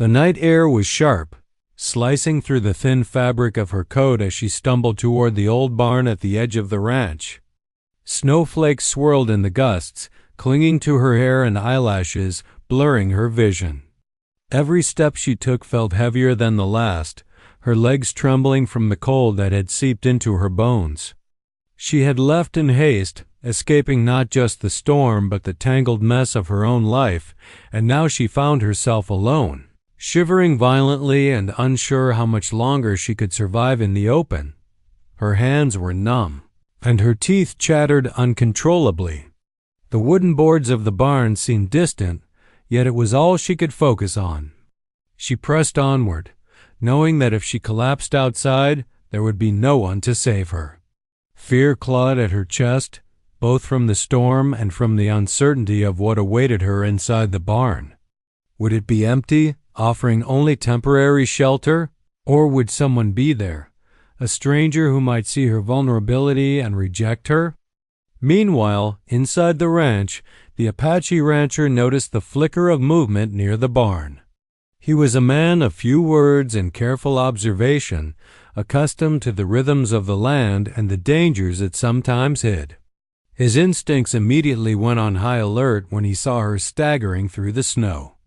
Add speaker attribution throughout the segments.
Speaker 1: The night air was sharp, slicing through the thin fabric of her coat as she stumbled toward the old barn at the edge of the ranch. Snowflakes swirled in the gusts, clinging to her hair and eyelashes, blurring her vision. Every step she took felt heavier than the last, her legs trembling from the cold that had seeped into her bones. She had left in haste, escaping not just the storm but the tangled mess of her own life, and now she found herself alone, shivering violently and unsure how much longer she could survive in the open. Her hands were numb, and her teeth chattered uncontrollably. The wooden boards of the barn seemed distant, yet it was all she could focus on. She pressed onward, knowing that if she collapsed outside, there would be no one to save her. Fear clawed at her chest, both from the storm and from the uncertainty of what awaited her inside the barn. Would it be empty, offering only temporary shelter, or would someone be there, a stranger who might see her vulnerability and reject her? Meanwhile, inside the ranch, the Apache rancher noticed the flicker of movement near the barn. He was a man of few words and careful observation, accustomed to the rhythms of the land and the dangers it sometimes hid. His instincts immediately went on high alert when he saw her staggering through the snow.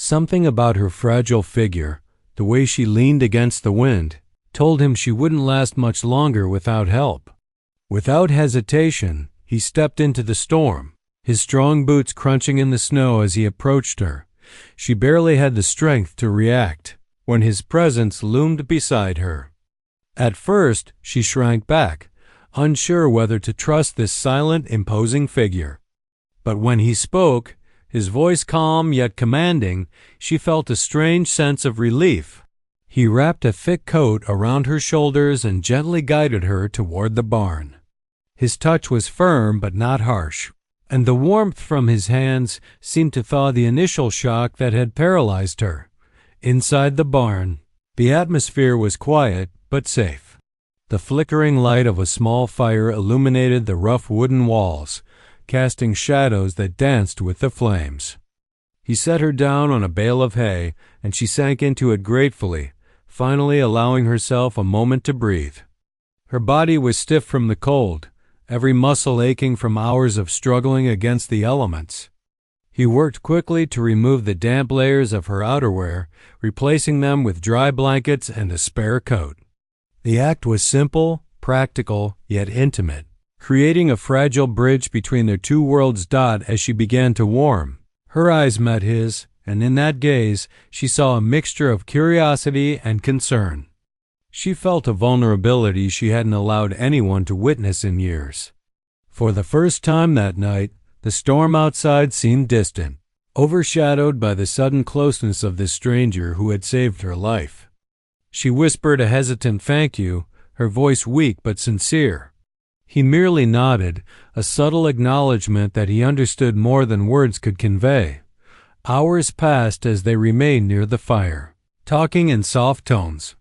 Speaker 1: Something about her fragile figure, the way she leaned against the wind, told him she wouldn't last much longer without help. Without hesitation, he stepped into the storm, his strong boots crunching in the snow as he approached her. She barely had the strength to react when his presence loomed beside her. At first, she shrank back, unsure whether to trust this silent, imposing figure. But when he spoke, his voice calm yet commanding, she felt a strange sense of relief. He wrapped a thick coat around her shoulders and gently guided her toward the barn. His touch was firm but not harsh, and the warmth from his hands seemed to thaw the initial shock that had paralyzed her. Inside the barn, the atmosphere was quiet but safe. The flickering light of a small fire illuminated the rough wooden walls, casting shadows that danced with the flames. He set her down on a bale of hay, and she sank into it gratefully, finally allowing herself a moment to breathe. Her body was stiff from the cold, every muscle aching from hours of struggling against the elements. He worked quickly to remove the damp layers of her outerwear, replacing them with dry blankets and a spare coat. The act was simple, practical, yet intimate, creating a fragile bridge between their two worlds. As she began to warm, her eyes met his, and in that gaze she saw a mixture of curiosity and concern. She felt a vulnerability she hadn't allowed anyone to witness in years. For the first time that night, the storm outside seemed distant, overshadowed by the sudden closeness of this stranger who had saved her life. She whispered a hesitant thank you, her voice weak but sincere. He merely nodded, a subtle acknowledgement that he understood more than words could convey. Hours passed as they remained near the fire, talking in soft tones.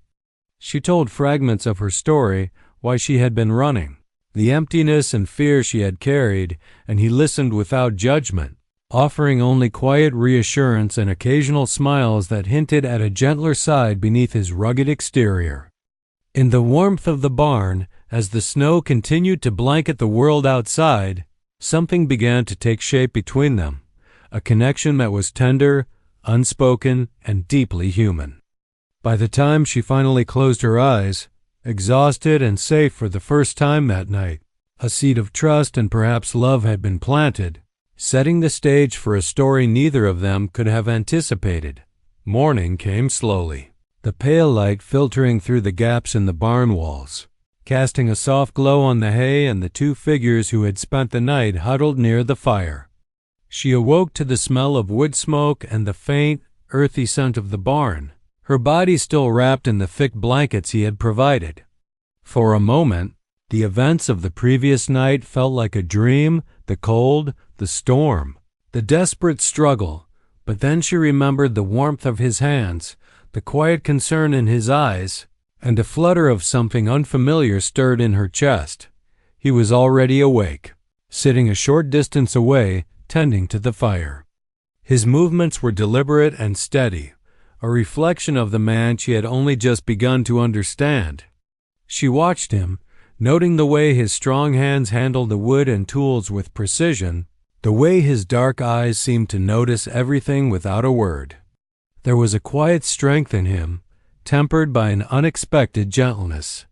Speaker 1: She told fragments of her story, why she had been running, the emptiness and fear she had carried, and he listened without judgment, offering only quiet reassurance and occasional smiles that hinted at a gentler side beneath his rugged exterior. In the warmth of the barn, as the snow continued to blanket the world outside, something began to take shape between them, a connection that was tender, unspoken, and deeply human. By the time she finally closed her eyes, exhausted and safe for the first time that night, a seed of trust and perhaps love had been planted, setting the stage for a story neither of them could have anticipated. Morning came slowly, the pale light filtering through the gaps in the barn walls, casting a soft glow on the hay and the two figures who had spent the night huddled near the fire. She awoke to the smell of wood smoke and the faint, earthy scent of the barn, her body still wrapped in the thick blankets he had provided. For a moment, the events of the previous night felt like a dream, the cold, the storm, the desperate struggle, but then she remembered the warmth of his hands, the quiet concern in his eyes, and a flutter of something unfamiliar stirred in her chest. He was already awake, sitting a short distance away, tending to the fire. His movements were deliberate and steady, a reflection of the man she had only just begun to understand. She watched him, noting the way his strong hands handled the wood and tools with precision, the way his dark eyes seemed to notice everything without a word. There was a quiet strength in him, tempered by an unexpected gentleness.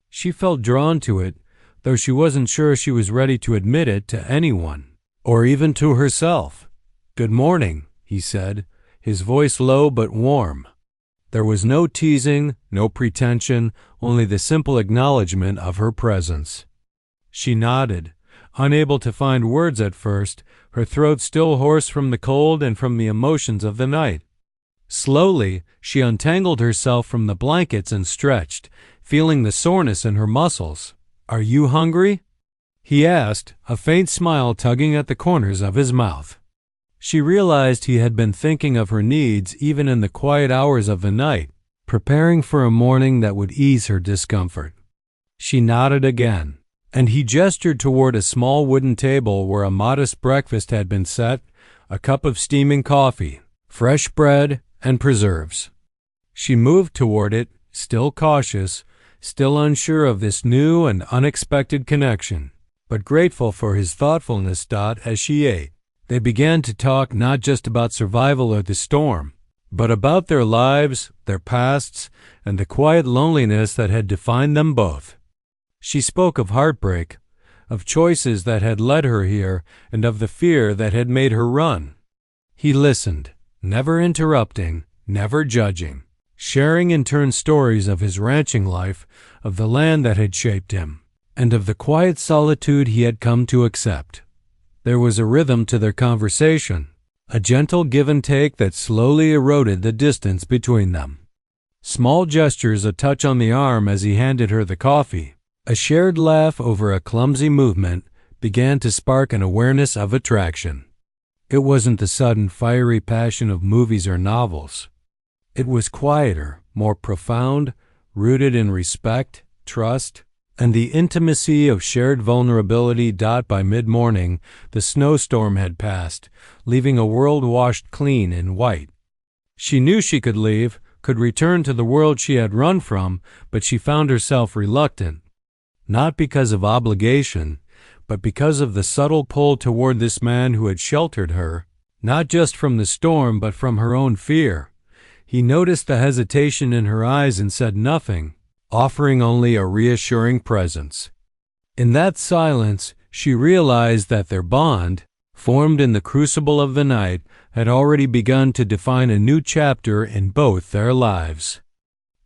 Speaker 1: She felt drawn to it, though she wasn't sure she was ready to admit it to anyone, or even to herself. "Good morning," he said, his voice low but warm. There was no teasing, no pretension, only the simple acknowledgement of her presence. She nodded, unable to find words at first, her throat still hoarse from the cold and from the emotions of the night. Slowly, she untangled herself from the blankets and stretched, feeling the soreness in her muscles. "Are you hungry?" he asked, a faint smile tugging at the corners of his mouth. She realized he had been thinking of her needs even in the quiet hours of the night, preparing for a morning that would ease her discomfort. She nodded again, and he gestured toward a small wooden table where a modest breakfast had been set, a cup of steaming coffee, fresh bread, and preserves. She moved toward it, still cautious, still unsure of this new and unexpected connection, but grateful for his thoughtfulness. As she ate, they began to talk not just about survival or the storm, but about their lives, their pasts, and the quiet loneliness that had defined them both. She spoke of heartbreak, of choices that had led her here, and of the fear that had made her run. He listened, never interrupting, never judging, sharing in turn stories of his ranching life, of the land that had shaped him, and of the quiet solitude he had come to accept. There was a rhythm to their conversation, a gentle give and take that slowly eroded the distance between them. Small gestures, a touch on the arm as he handed her the coffee, a shared laugh over a clumsy movement, began to spark an awareness of attraction. It wasn't the sudden fiery passion of movies or novels. It was quieter, more profound, rooted in respect, trust, and the intimacy of shared vulnerability. By mid-morning, the snowstorm had passed, leaving a world washed clean in white. She knew she could leave, could return to the world she had run from, but she found herself reluctant. Not because of obligation, but because of the subtle pull toward this man who had sheltered her, not just from the storm but from her own fear. He noticed the hesitation in her eyes and said nothing, offering only a reassuring presence. In that silence, she realized that their bond, formed in the crucible of the night, had already begun to define a new chapter in both their lives.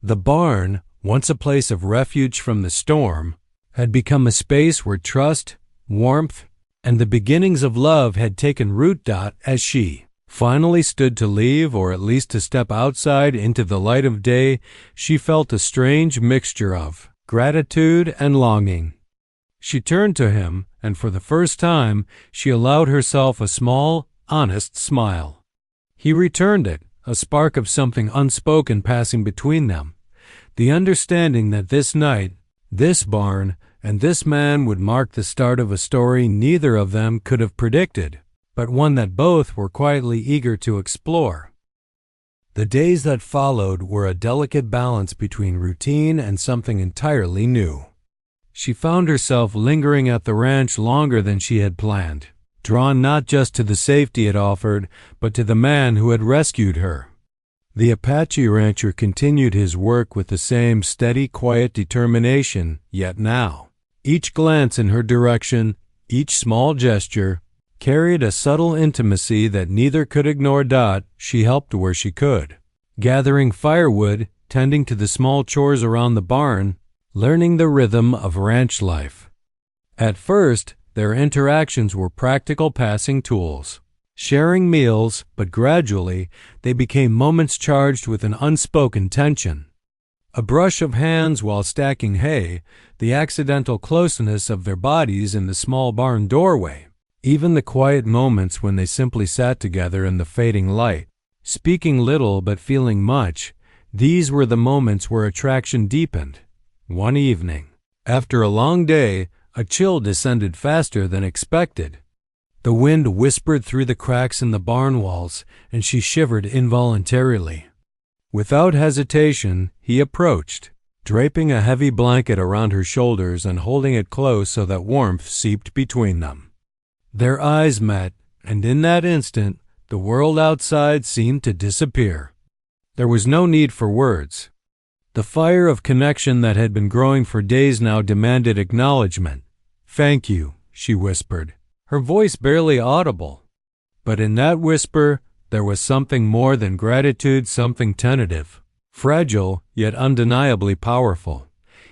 Speaker 1: The barn, once a place of refuge from the storm, had become a space where trust, warmth, and the beginnings of love had taken root. As she finally stood to leave, or at least to step outside into the light of day, she felt a strange mixture of gratitude and longing. She turned to him, and for the first time, she allowed herself a small, honest smile. He returned it, a spark of something unspoken passing between them, the understanding that this night, this barn, and this man would mark the start of a story neither of them could have predicted, but one that both were quietly eager to explore. The days that followed were a delicate balance between routine and something entirely new. She found herself lingering at the ranch longer than she had planned, drawn not just to the safety it offered, but to the man who had rescued her. The Apache rancher continued his work with the same steady, quiet determination, yet now, each glance in her direction, each small gesture, carried a subtle intimacy that neither could ignore. She helped where she could, gathering firewood, tending to the small chores around the barn, learning the rhythm of ranch life. At first, their interactions were practical passing tools, sharing meals, but gradually they became moments charged with an unspoken tension. A brush of hands while stacking hay, the accidental closeness of their bodies in the small barn doorway, even the quiet moments when they simply sat together in the fading light, speaking little but feeling much. These were the moments where attraction deepened. One evening, after a long day, a chill descended faster than expected. The wind whispered through the cracks in the barn walls, and she shivered involuntarily. Without hesitation, he approached, draping a heavy blanket around her shoulders and holding it close so that warmth seeped between them. Their eyes met, and in that instant, the world outside seemed to disappear. There was no need for words. The fire of connection that had been growing for days now demanded acknowledgement. "Thank you," she whispered, her voice barely audible. But in that whisper, there was something more than gratitude, something tentative, fragile, yet undeniably powerful.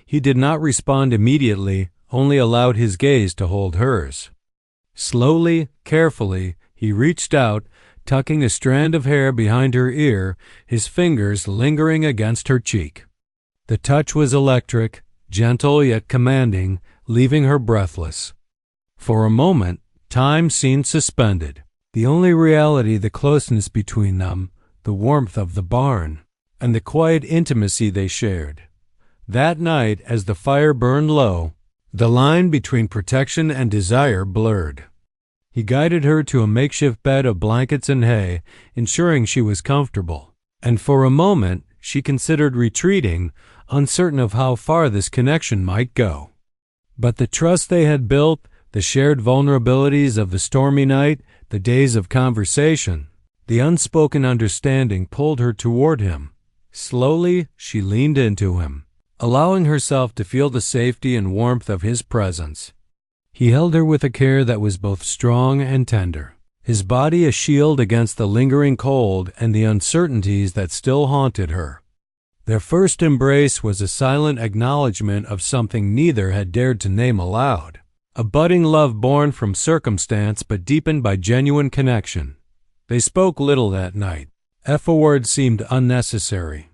Speaker 1: He did not respond immediately, only allowed his gaze to hold hers. Slowly, carefully, he reached out, tucking a strand of hair behind her ear, his fingers lingering against her cheek. The touch was electric, gentle yet commanding, leaving her breathless. For a moment, time seemed suspended. The only reality, the closeness between them, the warmth of the barn, and the quiet intimacy they shared. That night, as the fire burned low, the line between protection and desire blurred. He guided her to a makeshift bed of blankets and hay, ensuring she was comfortable. And for a moment, she considered retreating, uncertain of how far this connection might go. But the trust they had built, the shared vulnerabilities of the stormy night, the days of conversation, the unspoken understanding pulled her toward him. Slowly, she leaned into him, allowing herself to feel the safety and warmth of his presence. He held her with a care that was both strong and tender, his body a shield against the lingering cold and the uncertainties that still haunted her. Their first embrace was a silent acknowledgement of something neither had dared to name aloud, a budding love born from circumstance but deepened by genuine connection. They spoke little that night. A word seemed unnecessary.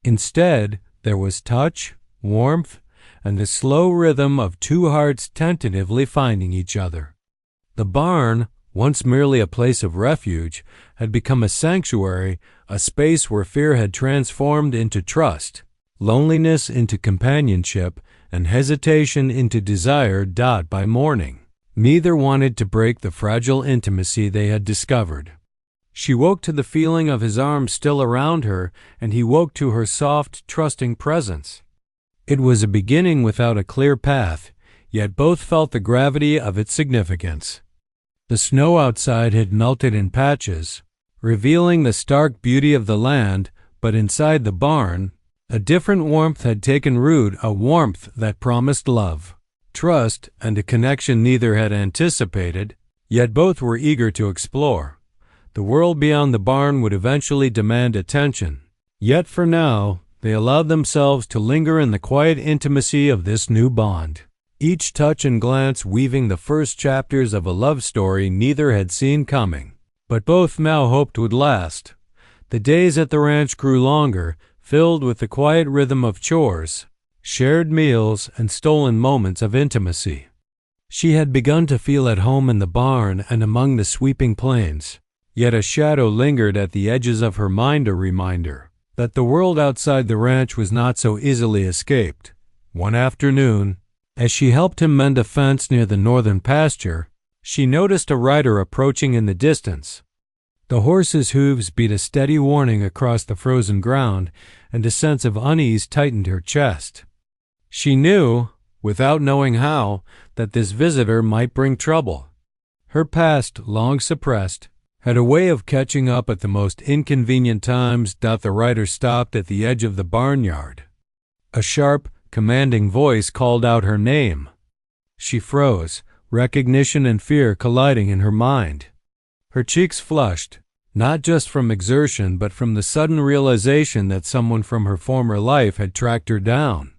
Speaker 1: Instead, there was touch, warmth, and the slow rhythm of two hearts tentatively finding each other. The barn, once merely a place of refuge, had become a sanctuary, a space where fear had transformed into trust, loneliness into companionship, and hesitation into desire dot by morning. Neither wanted to break the fragile intimacy they had discovered. She woke to the feeling of his arms still around her, and he woke to her soft, trusting presence. It was a beginning without a clear path, yet both felt the gravity of its significance. The snow outside had melted in patches, revealing the stark beauty of the land, but inside the barn, a different warmth had taken root, a warmth that promised love, trust, and a connection neither had anticipated, yet both were eager to explore. The world beyond the barn would eventually demand attention, yet for now, they allowed themselves to linger in the quiet intimacy of this new bond, each touch and glance weaving the first chapters of a love story neither had seen coming, but both now hoped would last. The days at the ranch grew longer, filled with the quiet rhythm of chores, shared meals, and stolen moments of intimacy. She had begun to feel at home in the barn and among the sweeping plains, yet a shadow lingered at the edges of her mind, a reminder that the world outside the ranch was not so easily escaped. One afternoon, as she helped him mend a fence near the northern pasture, she noticed a rider approaching in the distance. The horse's hooves beat a steady warning across the frozen ground, and a sense of unease tightened her chest. She knew, without knowing how, that this visitor might bring trouble. Her past, long suppressed, had a way of catching up at the most inconvenient times. The rider stopped at the edge of the barnyard. A sharp, commanding voice called out her name. She froze, recognition and fear colliding in her mind. Her cheeks flushed, not just from exertion but from the sudden realization that someone from her former life had tracked her down.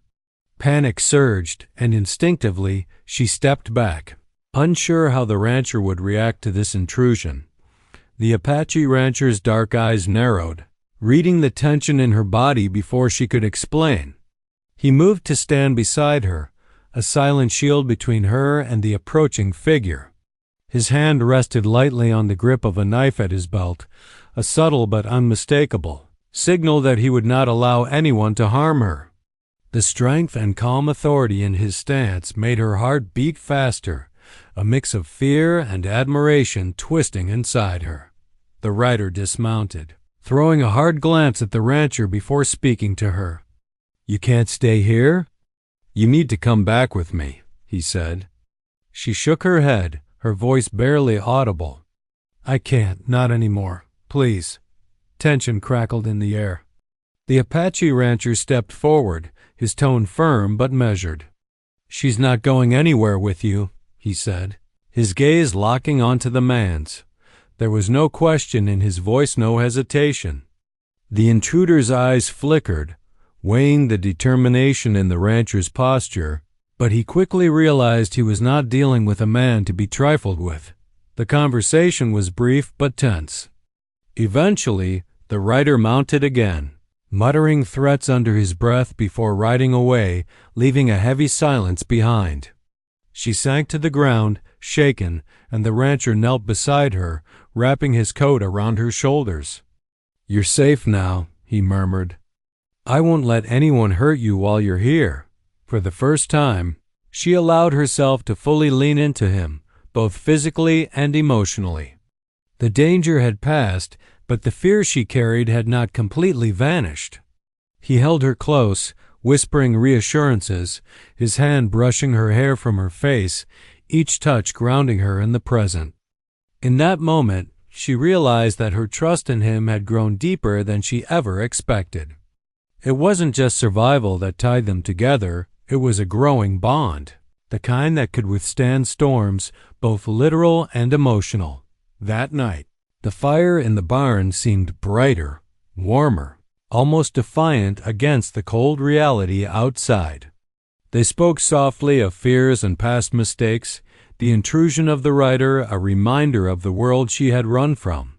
Speaker 1: Panic surged, and instinctively she stepped back, unsure how the rancher would react to this intrusion. The Apache rancher's dark eyes narrowed, reading the tension in her body before she could explain. He moved to stand beside her, a silent shield between her and the approaching figure. His hand rested lightly on the grip of a knife at his belt, a subtle but unmistakable signal that he would not allow anyone to harm her. The strength and calm authority in his stance made her heart beat faster, a mix of fear and admiration twisting inside her. The rider dismounted, throwing a hard glance at the rancher before speaking to her. "You can't stay here? You need to come back with me," he said. She shook her head, her voice barely audible. "I can't, not anymore. Please." Tension crackled in the air. The Apache rancher stepped forward, his tone firm but measured. "She's not going anywhere with you," he said, his gaze locking onto the man's. There was no question in his voice, no hesitation. The intruder's eyes flickered, weighing the determination in the rancher's posture, but he quickly realized he was not dealing with a man to be trifled with. The conversation was brief but tense. Eventually, the rider mounted again, muttering threats under his breath before riding away, leaving a heavy silence behind. She sank to the ground, shaken, and the rancher knelt beside her, wrapping his coat around her shoulders. "You're safe now," he murmured. "I won't let anyone hurt you while you're here." For the first time, she allowed herself to fully lean into him, both physically and emotionally. The danger had passed, but the fear she carried had not completely vanished. He held her close, whispering reassurances, his hand brushing her hair from her face, each touch grounding her in the present. In that moment, she realized that her trust in him had grown deeper than she ever expected. It wasn't just survival that tied them together, it was a growing bond, the kind that could withstand storms, both literal and emotional. That night, the fire in the barn seemed brighter, warmer, almost defiant against the cold reality outside. They spoke softly of fears and past mistakes, the intrusion of the rider a reminder of the world she had run from.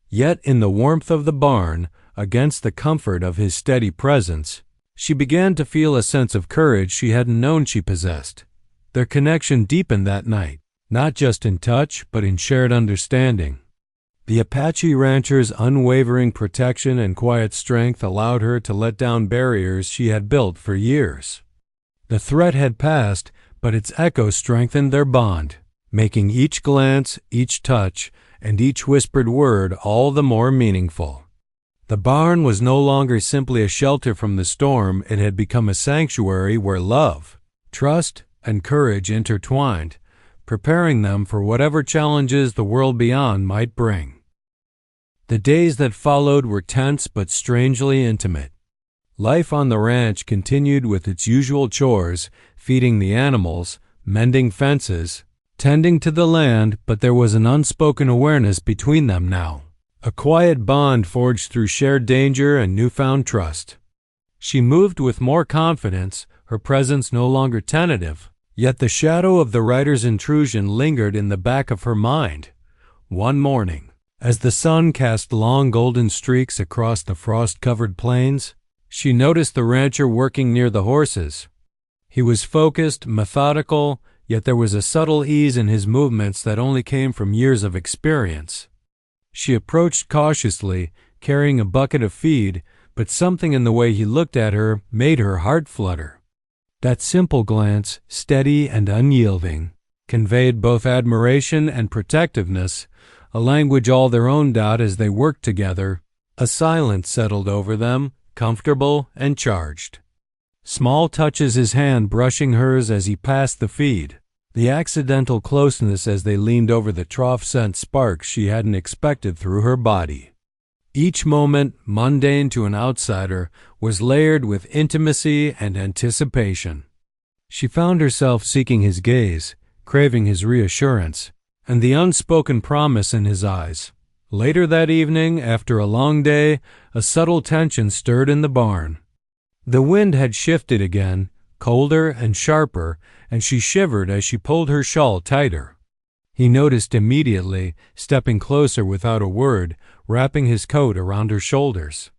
Speaker 1: Yet in the warmth of the barn, against the comfort of his steady presence, she began to feel a sense of courage she hadn't known she possessed. Their connection deepened that night, not just in touch, but in shared understanding. The Apache rancher's unwavering protection and quiet strength allowed her to let down barriers she had built for years. The threat had passed, but its echo strengthened their bond, making each glance, each touch, and each whispered word all the more meaningful. The barn was no longer simply a shelter from the storm, it had become a sanctuary where love, trust, and courage intertwined, preparing them for whatever challenges the world beyond might bring. The days that followed were tense but strangely intimate. Life on the ranch continued with its usual chores, feeding the animals, mending fences, tending to the land, but there was an unspoken awareness between them now, a quiet bond forged through shared danger and newfound trust. She moved with more confidence, her presence no longer tentative, yet the shadow of the rider's intrusion lingered in the back of her mind. One morning, as the sun cast long golden streaks across the frost-covered plains, she noticed the rancher working near the horses. He was focused, methodical, yet there was a subtle ease in his movements that only came from years of experience. She approached cautiously, carrying a bucket of feed, but something in the way he looked at her made her heart flutter. That simple glance, steady and unyielding, conveyed both admiration and protectiveness, a language all their own. As they worked together, a silence settled over them, comfortable and charged. Small touches, his hand brushing hers as he passed the feed, the accidental closeness as they leaned over the trough sent sparks she hadn't expected through her body. Each moment, mundane to an outsider, was layered with intimacy and anticipation. She found herself seeking his gaze, craving his reassurance, and the unspoken promise in his eyes. Later that evening, after a long day, a subtle tension stirred in the barn. The wind had shifted again, colder and sharper, and she shivered as she pulled her shawl tighter. He noticed immediately, stepping closer without a word, wrapping his coat around her shoulders.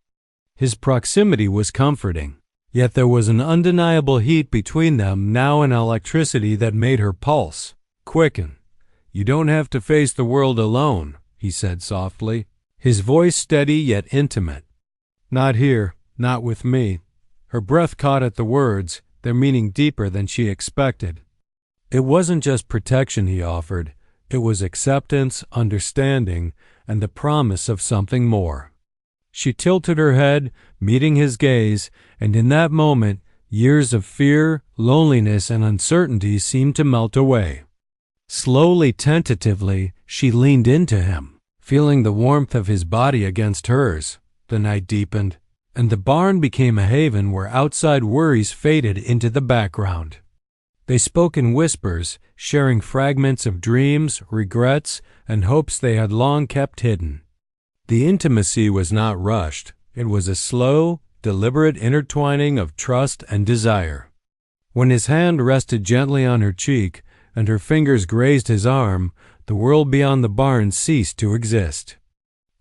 Speaker 1: His proximity was comforting, yet there was an undeniable heat between them, now an electricity that made her pulse quicken. "You don't have to face the world alone," he said softly, his voice steady yet intimate. "Not here, not with me." Her breath caught at the words, their meaning deeper than she expected. It wasn't just protection he offered, it was acceptance, understanding, and the promise of something more. She tilted her head, meeting his gaze, and in that moment, years of fear, loneliness, and uncertainty seemed to melt away. Slowly, tentatively, she leaned into him, feeling the warmth of his body against hers. The night deepened, and the barn became a haven where outside worries faded into the background. They spoke in whispers, sharing fragments of dreams, regrets, and hopes they had long kept hidden. The intimacy was not rushed. It was a slow, deliberate intertwining of trust and desire. When his hand rested gently on her cheek and her fingers grazed his arm, the world beyond the barn ceased to exist.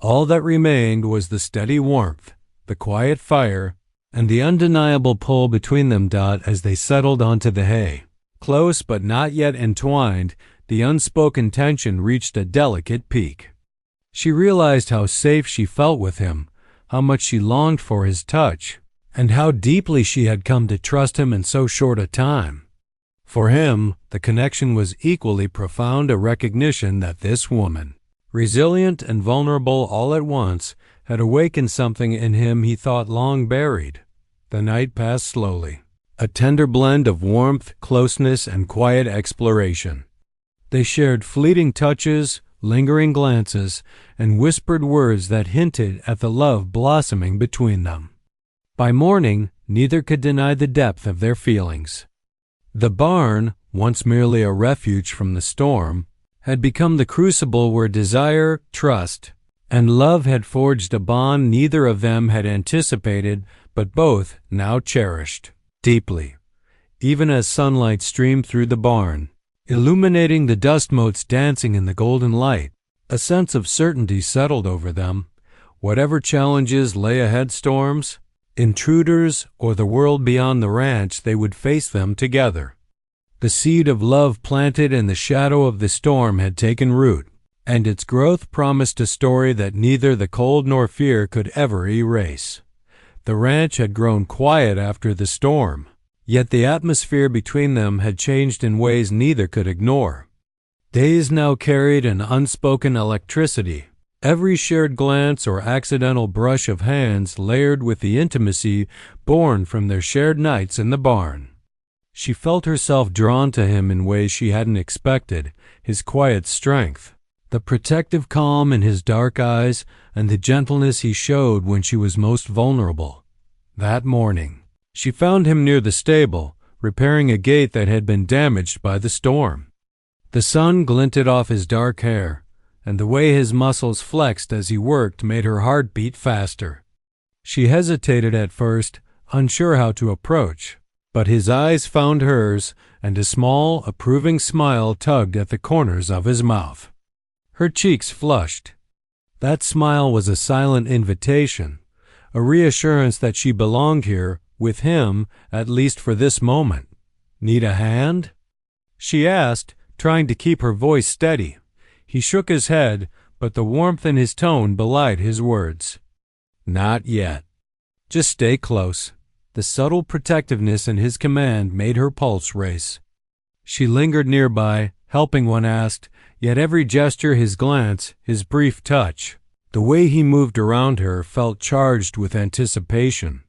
Speaker 1: All that remained was the steady warmth, the quiet fire, and the undeniable pull between them. As they settled onto the hay, close but not yet entwined, the unspoken tension reached a delicate peak. She realized how safe she felt with him, how much she longed for his touch, and how deeply she had come to trust him in so short a time. For him, the connection was equally profound, a recognition that this woman, resilient and vulnerable all at once, had awakened something in him he thought long buried. The night passed slowly, a tender blend of warmth, closeness, and quiet exploration. They shared fleeting touches, lingering glances, and whispered words that hinted at the love blossoming between them. By morning, neither could deny the depth of their feelings. The barn, once merely a refuge from the storm, had become the crucible where desire, trust, and love had forged a bond neither of them had anticipated, but both now cherished deeply. Even as sunlight streamed through the barn, illuminating the dust motes dancing in the golden light, a sense of certainty settled over them. Whatever challenges lay ahead, storms, intruders, or the world beyond the ranch, they would face them together. The seed of love planted in the shadow of the storm had taken root, and its growth promised a story that neither the cold nor fear could ever erase. The ranch had grown quiet after the storm, yet the atmosphere between them had changed in ways neither could ignore. Days now carried an unspoken electricity, every shared glance or accidental brush of hands layered with the intimacy born from their shared nights in the barn. She felt herself drawn to him in ways she hadn't expected, his quiet strength, the protective calm in his dark eyes, and the gentleness he showed when she was most vulnerable. That morning, she found him near the stable, repairing a gate that had been damaged by the storm. The sun glinted off his dark hair, and the way his muscles flexed as he worked made her heart beat faster. She hesitated at first, unsure how to approach, but his eyes found hers, and a small, approving smile tugged at the corners of his mouth. Her cheeks flushed. That smile was a silent invitation, a reassurance that she belonged here, with him, at least for this moment. "Need a hand?" she asked, trying to keep her voice steady. He shook his head, but the warmth in his tone belied his words. "Not yet. Just stay close." The subtle protectiveness in his command made her pulse race. She lingered nearby, helping when asked, yet every gesture, his glance, his brief touch, the way he moved around her felt charged with anticipation.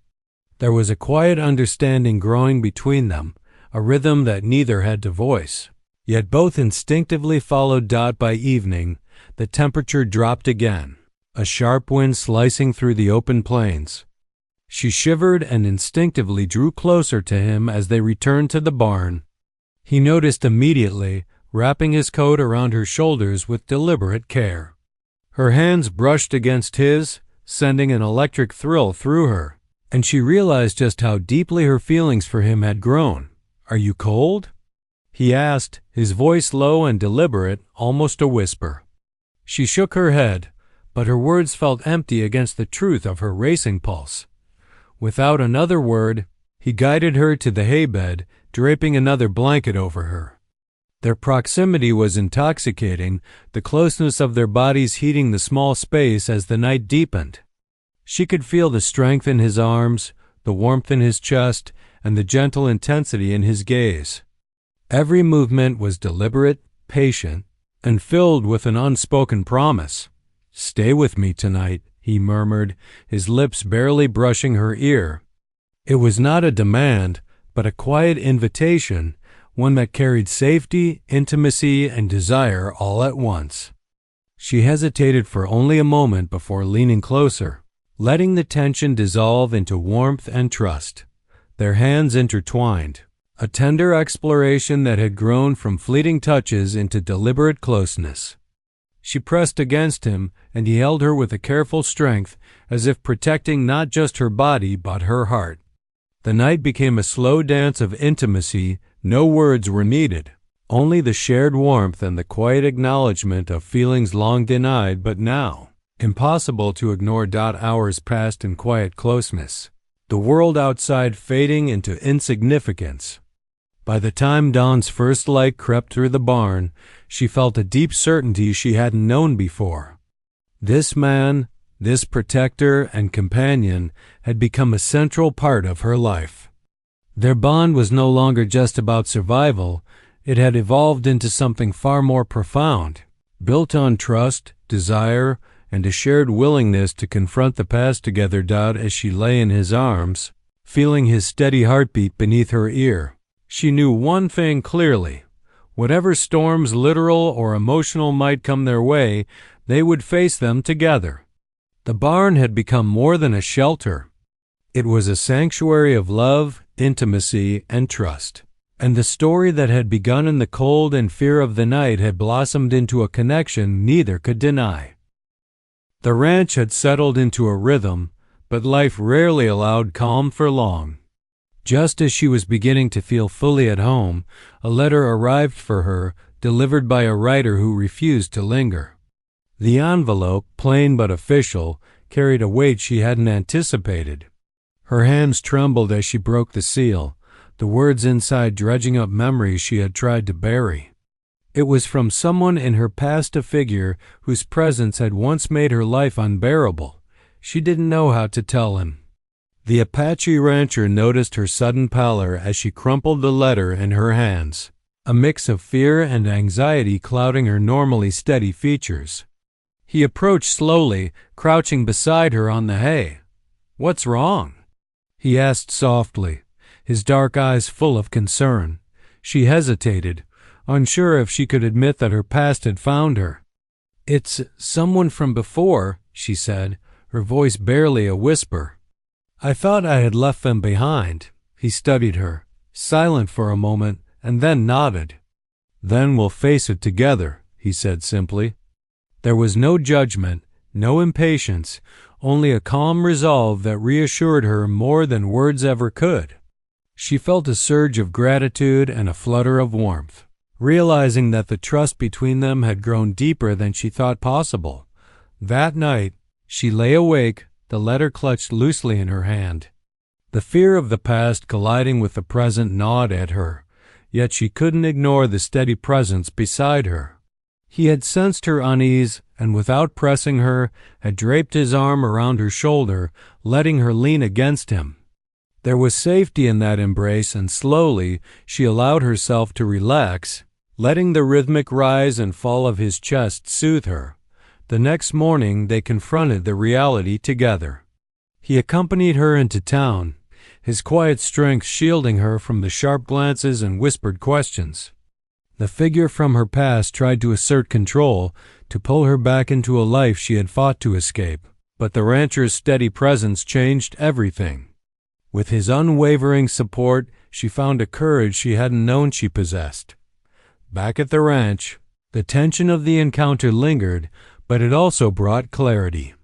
Speaker 1: There was a quiet understanding growing between them, a rhythm that neither had to voice. Yet both instinctively followed. By evening, the temperature dropped again, a sharp wind slicing through the open plains. She shivered and instinctively drew closer to him as they returned to the barn. He noticed immediately, wrapping his coat around her shoulders with deliberate care. Her hands brushed against his, sending an electric thrill through her, and she realized just how deeply her feelings for him had grown. "Are you cold?" he asked, his voice low and deliberate, almost a whisper. She shook her head, but her words felt empty against the truth of her racing pulse. Without another word, he guided her to the haybed, draping another blanket over her. Their proximity was intoxicating, the closeness of their bodies heating the small space as the night deepened. She could feel the strength in his arms, the warmth in his chest, and the gentle intensity in his gaze. Every movement was deliberate, patient, and filled with an unspoken promise. "Stay with me tonight," he murmured, his lips barely brushing her ear. It was not a demand, but a quiet invitation, one that carried safety, intimacy, and desire all at once. She hesitated for only a moment before leaning closer, letting the tension dissolve into warmth and trust. Their hands intertwined, a tender exploration that had grown from fleeting touches into deliberate closeness. She pressed against him, and he held her with a careful strength, as if protecting not just her body but her heart. The night became a slow dance of intimacy. No words were needed, only the shared warmth and the quiet acknowledgement of feelings long denied but now impossible to ignore. Hours passed in quiet closeness, the world outside fading into insignificance. By the time dawn's first light crept through the barn, she felt a deep certainty she hadn't known before. This man, this protector and companion, had become a central part of her life. Their bond was no longer just about survival. It had evolved into something far more profound, built on trust, desire, and a shared willingness to confront the past together. As she lay in his arms, feeling his steady heartbeat beneath her ear, she knew one thing clearly. Whatever storms, literal or emotional, might come their way, they would face them together. The barn had become more than a shelter. It was a sanctuary of love, intimacy, and trust. And the story that had begun in the cold and fear of the night had blossomed into a connection neither could deny. The ranch had settled into a rhythm, but life rarely allowed calm for long. Just as she was beginning to feel fully at home, a letter arrived for her, delivered by a writer who refused to linger. The envelope, plain but official, carried a weight she hadn't anticipated. Her hands trembled as she broke the seal, the words inside dredging up memories she had tried to bury. It was from someone in her past, a figure whose presence had once made her life unbearable. She didn't know how to tell him. The Apache rancher noticed her sudden pallor as she crumpled the letter in her hands, a mix of fear and anxiety clouding her normally steady features. He approached slowly, crouching beside her on the hay. "What's wrong?" he asked softly, his dark eyes full of concern. She hesitated, unsure if she could admit that her past had found her. "It's someone from before," she said, her voice barely a whisper. "I thought I had left them behind." He studied her, silent for a moment, and then nodded. "Then we'll face it together," he said simply. There was no judgment, no impatience, only a calm resolve that reassured her more than words ever could. She felt a surge of gratitude and a flutter of warmth, realizing that the trust between them had grown deeper than she thought possible. That night, she lay awake, the letter clutched loosely in her hand. The fear of the past colliding with the present gnawed at her, yet she couldn't ignore the steady presence beside her. He had sensed her unease, and without pressing her, had draped his arm around her shoulder, letting her lean against him. There was safety in that embrace, and slowly she allowed herself to relax, letting the rhythmic rise and fall of his chest soothe her. The next morning they confronted the reality together. He accompanied her into town, his quiet strength shielding her from the sharp glances and whispered questions. The figure from her past tried to assert control, to pull her back into a life she had fought to escape, but the rancher's steady presence changed everything. With his unwavering support, she found a courage she hadn't known she possessed. Back at the ranch, the tension of the encounter lingered, but it also brought clarity.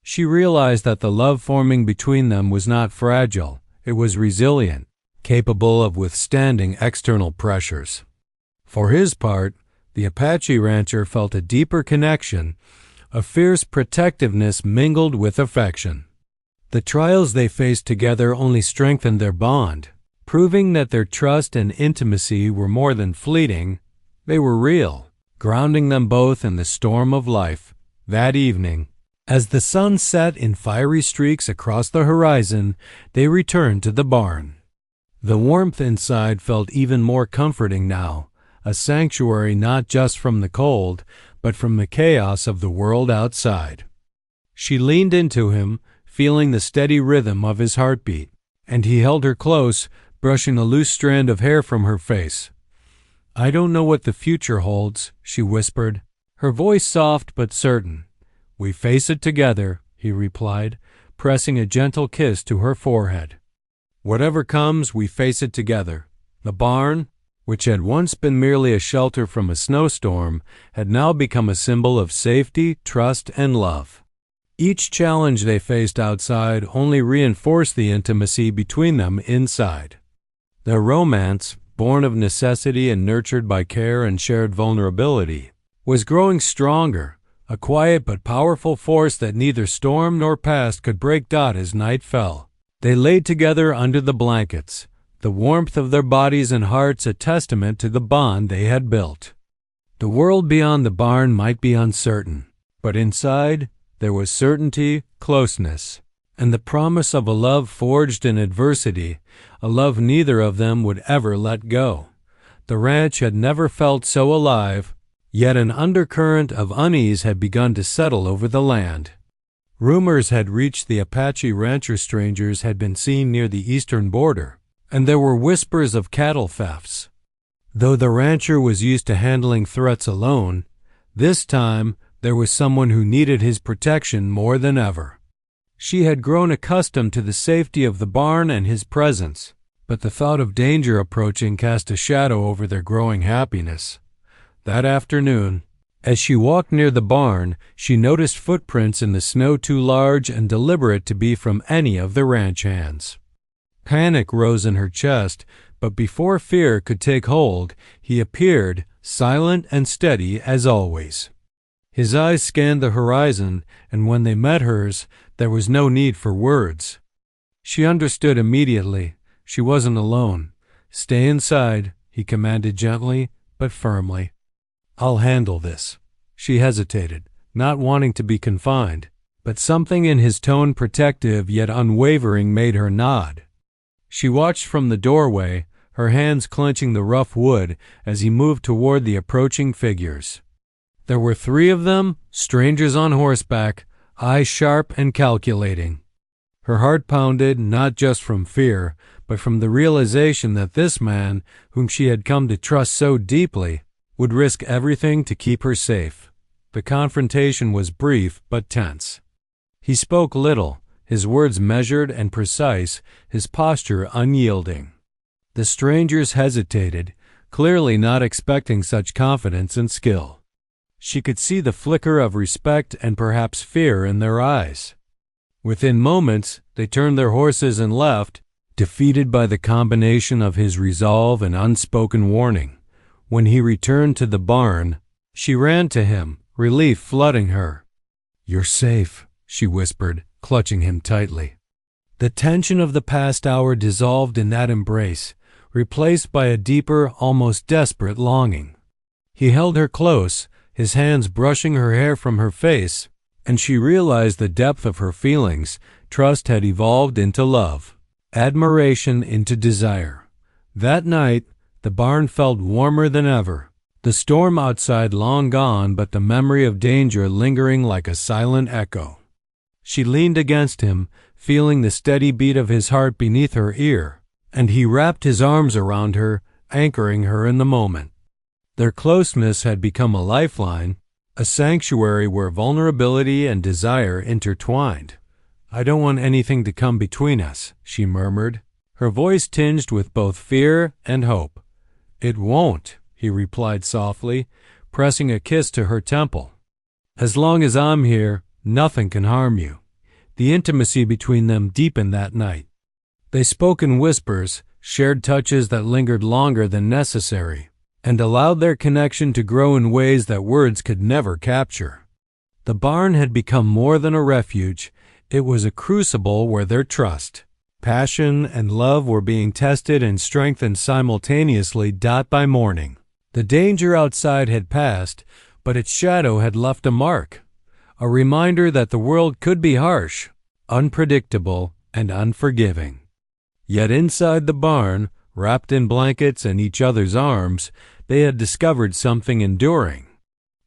Speaker 1: She realized that the love forming between them was not fragile, it was resilient, capable of withstanding external pressures. For his part, the Apache rancher felt a deeper connection, a fierce protectiveness mingled with affection. The trials they faced together only strengthened their bond, proving that their trust and intimacy were more than fleeting, they were real, grounding them both in the storm of life. That evening, as the sun set in fiery streaks across the horizon, they returned to the barn. The warmth inside felt even more comforting now, a sanctuary not just from the cold, but from the chaos of the world outside. She leaned into him, feeling the steady rhythm of his heartbeat, and he held her close, brushing a loose strand of hair from her face. "I don't know what the future holds," she whispered, her voice soft but certain. "We face it together," he replied, pressing a gentle kiss to her forehead. "Whatever comes, we face it together." The barn, which had once been merely a shelter from a snowstorm, had now become a symbol of safety, trust, and love. Each challenge they faced outside only reinforced the intimacy between them inside. Their romance, born of necessity and nurtured by care and shared vulnerability, was growing stronger, a quiet but powerful force that neither storm nor past could break as night fell. They laid together under the blankets, the warmth of their bodies and hearts a testament to the bond they had built. The world beyond the barn might be uncertain, but inside there was certainty, closeness, and the promise of a love forged in adversity, a love neither of them would ever let go. The ranch had never felt so alive, yet an undercurrent of unease had begun to settle over the land. Rumors had reached the Apache rancher strangers had been seen near the eastern border, and there were whispers of cattle thefts. Though the rancher was used to handling threats alone, this time there was someone who needed his protection more than ever. She had grown accustomed to the safety of the barn and his presence, but the thought of danger approaching cast a shadow over their growing happiness. That afternoon, as she walked near the barn, she noticed footprints in the snow too large and deliberate to be from any of the ranch hands. Panic rose in her chest, but before fear could take hold, he appeared, silent and steady as always. His eyes scanned the horizon, and when they met hers, there was no need for words. She understood immediately. She wasn't alone. "Stay inside," he commanded gently but firmly. "I'll handle this." She hesitated, not wanting to be confined, but something in his tone, protective yet unwavering, made her nod. She watched from the doorway, her hands clenching the rough wood as he moved toward the approaching figures. There were 3 of them, strangers on horseback, eyes sharp and calculating. Her heart pounded, not just from fear, but from the realization that this man, whom she had come to trust so deeply, would risk everything to keep her safe. The confrontation was brief but tense. He spoke little, his words measured and precise, his posture unyielding. The strangers hesitated, clearly not expecting such confidence and skill. She could see the flicker of respect and perhaps fear in their eyes. Within moments, they turned their horses and left, defeated by the combination of his resolve and unspoken warning. When he returned to the barn, she ran to him, relief flooding her. "You're safe," she whispered, clutching him tightly. The tension of the past hour dissolved in that embrace, replaced by a deeper, almost desperate longing. He held her close, his hands brushing her hair from her face, and she realized the depth of her feelings. Trust had evolved into love, admiration into desire. That night, the barn felt warmer than ever, the storm outside long gone, but the memory of danger lingering like a silent echo. She leaned against him, feeling the steady beat of his heart beneath her ear, and he wrapped his arms around her, anchoring her in the moment. Their closeness had become a lifeline, a sanctuary where vulnerability and desire intertwined. "I don't want anything to come between us," she murmured, her voice tinged with both fear and hope. "It won't," he replied softly, pressing a kiss to her temple. "As long as I'm here, nothing can harm you." The intimacy between them deepened that night. They spoke in whispers, shared touches that lingered longer than necessary, and allowed their connection to grow in ways that words could never capture. The barn had become more than a refuge. It was a crucible where their trust, passion, and love were being tested and strengthened simultaneously by morning. The danger outside had passed, but its shadow had left a mark, a reminder that the world could be harsh, unpredictable, and unforgiving. Yet inside the barn, wrapped in blankets and each other's arms, they had discovered something enduring.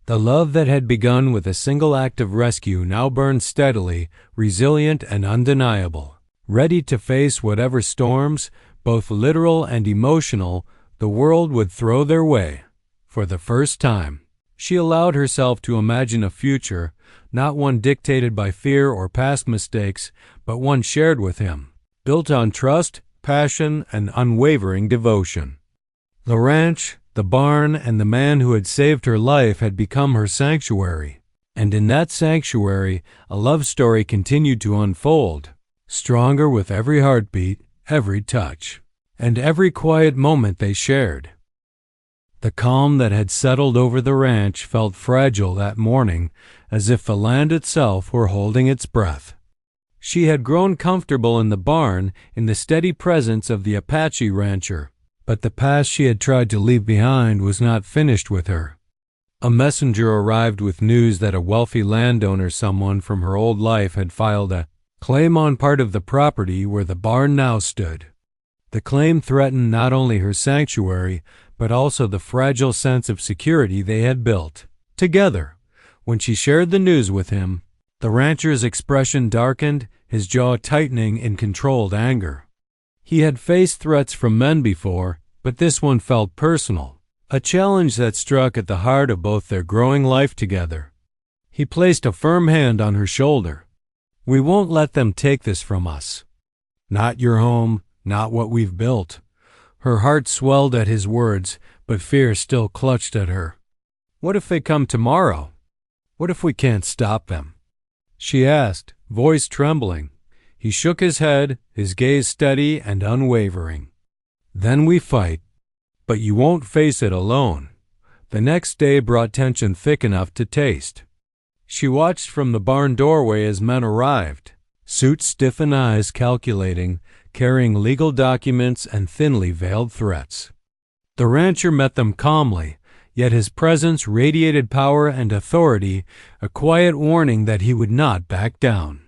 Speaker 1: The love that had begun with a single act of rescue now burned steadily, resilient and undeniable, ready to face whatever storms, both literal and emotional, the world would throw their way. For the first time, she allowed herself to imagine a future, not one dictated by fear or past mistakes, but one shared with him, built on trust, passion, and unwavering devotion. The ranch, the barn, and the man who had saved her life had become her sanctuary, and in that sanctuary a love story continued to unfold, stronger with every heartbeat, every touch, and every quiet moment they shared. The calm that had settled over the ranch felt fragile that morning, as if the land itself were holding its breath. She had grown comfortable in the barn, in the steady presence of the Apache rancher, but the past she had tried to leave behind was not finished with her. A messenger arrived with news that a wealthy landowner, someone from her old life, had filed a claim on part of the property where the barn now stood. The claim threatened not only her sanctuary, but also the fragile sense of security they had built together. When she shared the news with him, the rancher's expression darkened, his jaw tightening in controlled anger. He had faced threats from men before, but this one felt personal, a challenge that struck at the heart of both their growing life together. He placed a firm hand on her shoulder. "We won't let them take this from us. Not your home, not what we've built." Her heart swelled at his words, but fear still clutched at her. "What if they come tomorrow? What if we can't stop them?" she asked, voice trembling. He shook his head, his gaze steady and unwavering. "Then we fight. But you won't face it alone." The next day brought tension thick enough to taste. She watched from the barn doorway as men arrived, suits stiff and eyes calculating, carrying legal documents and thinly veiled threats. The rancher met them calmly, yet his presence radiated power and authority, a quiet warning that he would not back down.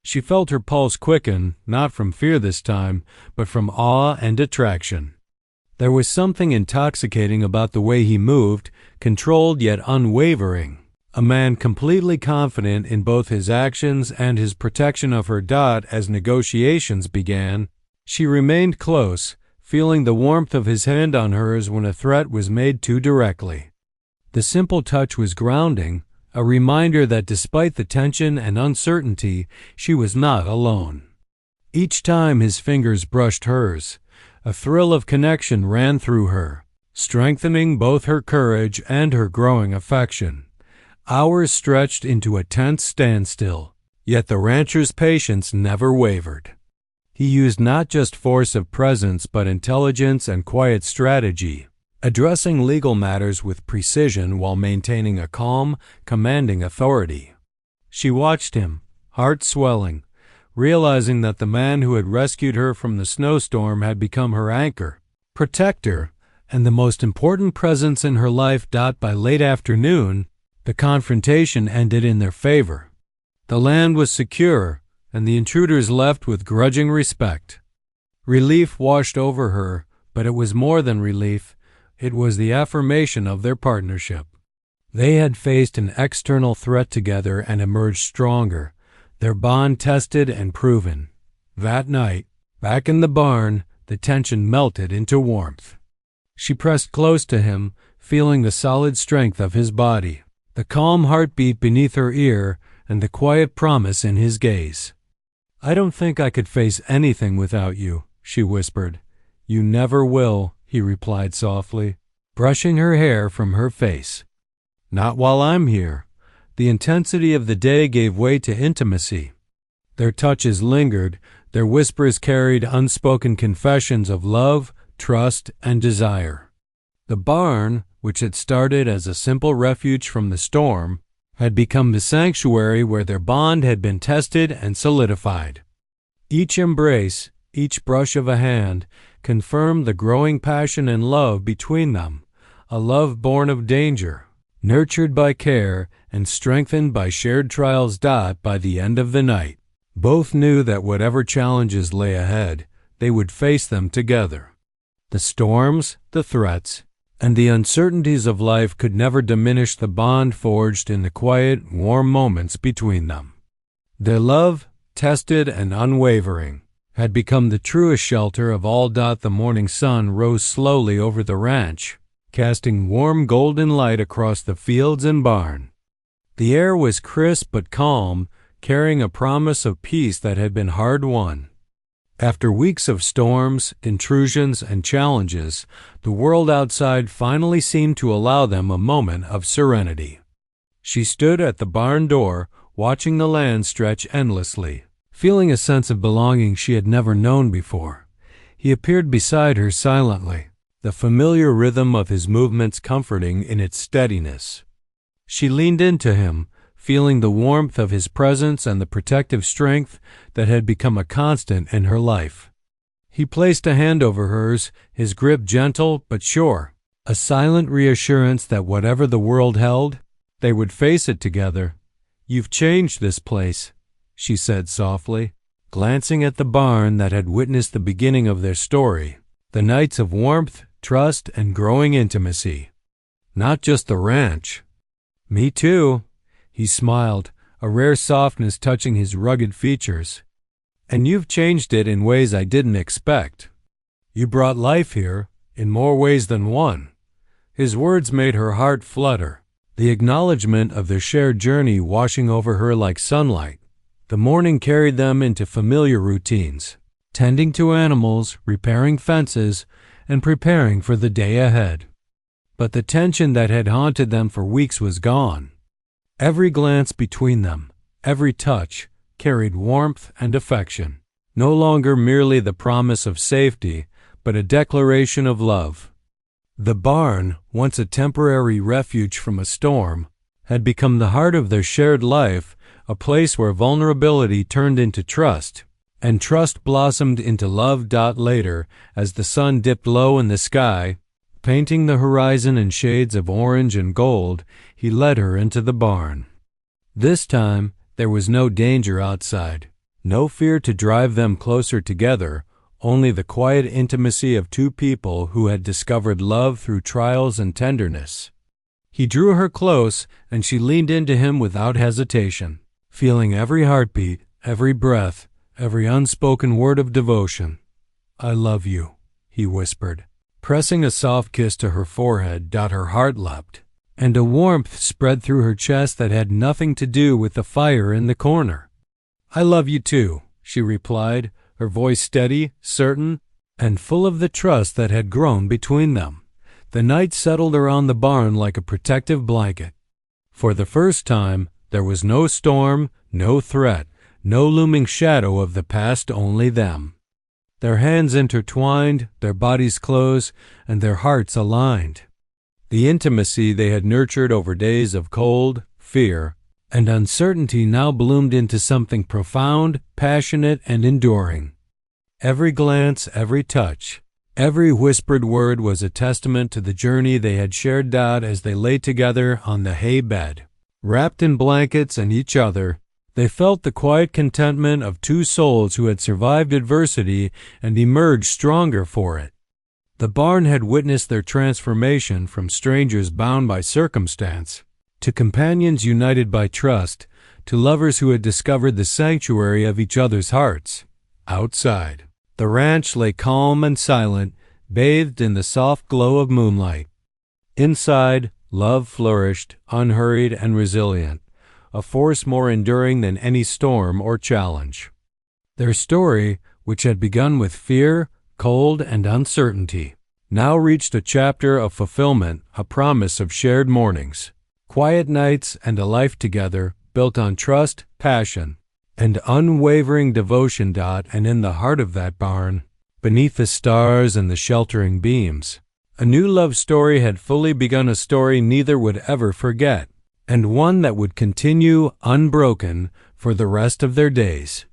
Speaker 1: She felt her pulse quicken, not from fear this time, but from awe and attraction. There was something intoxicating about the way he moved, controlled yet unwavering. A man completely confident in both his actions and his protection of her. As negotiations began, she remained close, feeling the warmth of his hand on hers when a threat was made too directly. The simple touch was grounding, a reminder that despite the tension and uncertainty, she was not alone. Each time his fingers brushed hers, a thrill of connection ran through her, strengthening both her courage and her growing affection. Hours stretched into a tense standstill, yet the rancher's patience never wavered. He used not just force of presence but intelligence and quiet strategy, addressing legal matters with precision while maintaining a calm, commanding authority. She watched him, heart swelling, realizing that the man who had rescued her from the snowstorm had become her anchor, protector, and the most important presence in her life. By late afternoon, the confrontation ended in their favor. The land was secure, and the intruders left with grudging respect. Relief washed over her, but it was more than relief. It was the affirmation of their partnership. They had faced an external threat together and emerged stronger, their bond tested and proven. That night, back in the barn, the tension melted into warmth. She pressed close to him, feeling the solid strength of his body, the calm heartbeat beneath her ear, and the quiet promise in his gaze. "I don't think I could face anything without you," she whispered. "You never will," he replied softly, brushing her hair from her face. "Not while I'm here." The intensity of the day gave way to intimacy. Their touches lingered, their whispers carried unspoken confessions of love, trust, and desire. The barn, which had started as a simple refuge from the storm, had become the sanctuary where their bond had been tested and solidified. Each embrace, each brush of a hand, confirmed the growing passion and love between them, a love born of danger, nurtured by care, and strengthened by shared trials. By the end of the night, both knew that whatever challenges lay ahead, they would face them together. The storms, the threats, and the uncertainties of life could never diminish the bond forged in the quiet, warm moments between them. Their love, tested and unwavering, had become the truest shelter of all. The morning sun rose slowly over the ranch, casting warm golden light across the fields and barn. The air was crisp but calm, carrying a promise of peace that had been hard won. After weeks of storms, intrusions, and challenges, the world outside finally seemed to allow them a moment of serenity. She stood at the barn door, watching the land stretch endlessly, feeling a sense of belonging she had never known before. He appeared beside her silently, the familiar rhythm of his movements comforting in its steadiness. She leaned into him, feeling the warmth of his presence and the protective strength that had become a constant in her life. He placed a hand over hers, his grip gentle but sure, a silent reassurance that whatever the world held, they would face it together. "You've changed this place," she said softly, glancing at the barn that had witnessed the beginning of their story, the nights of warmth, trust, and growing intimacy. "Not just the ranch." "Me too." He smiled, a rare softness touching his rugged features. "And you've changed it in ways I didn't expect. You brought life here, in more ways than one." His words made her heart flutter, the acknowledgement of their shared journey washing over her like sunlight. The morning carried them into familiar routines, tending to animals, repairing fences, and preparing for the day ahead. But the tension that had haunted them for weeks was gone. Every glance between them, every touch, carried warmth and affection, no longer merely the promise of safety, but a declaration of love. The barn, once a temporary refuge from a storm, had become the heart of their shared life, a place where vulnerability turned into trust, and trust blossomed into love. Later, as the sun dipped low in the sky, painting the horizon in shades of orange and gold, he led her into the barn. This time, there was no danger outside, no fear to drive them closer together, only the quiet intimacy of two people who had discovered love through trials and tenderness. He drew her close, and she leaned into him without hesitation, feeling every heartbeat, every breath, every unspoken word of devotion. "I love you," he whispered, pressing a soft kiss to her forehead. Her heart leapt, and a warmth spread through her chest that had nothing to do with the fire in the corner. "I love you too," she replied, her voice steady, certain, and full of the trust that had grown between them. The night settled around the barn like a protective blanket. For the first time, there was no storm, no threat, no looming shadow of the past, only them. Their hands intertwined, their bodies close, and their hearts aligned. The intimacy they had nurtured over days of cold, fear, and uncertainty now bloomed into something profound, passionate, and enduring. Every glance, every touch, every whispered word was a testament to the journey they had shared. As they lay together on the hay bed, wrapped in blankets and each other, they felt the quiet contentment of two souls who had survived adversity and emerged stronger for it. The barn had witnessed their transformation from strangers bound by circumstance to companions united by trust, to lovers who had discovered the sanctuary of each other's hearts. Outside, the ranch lay calm and silent, bathed in the soft glow of moonlight. Inside, love flourished, unhurried and resilient, a force more enduring than any storm or challenge. Their story, which had begun with fear, cold, and uncertainty, now reached a chapter of fulfillment, a promise of shared mornings, quiet nights, and a life together built on trust, passion, and unwavering devotion. And in the heart of that barn, beneath the stars and the sheltering beams, a new love story had fully begun, a story neither would ever forget, and one that would continue unbroken for the rest of their days.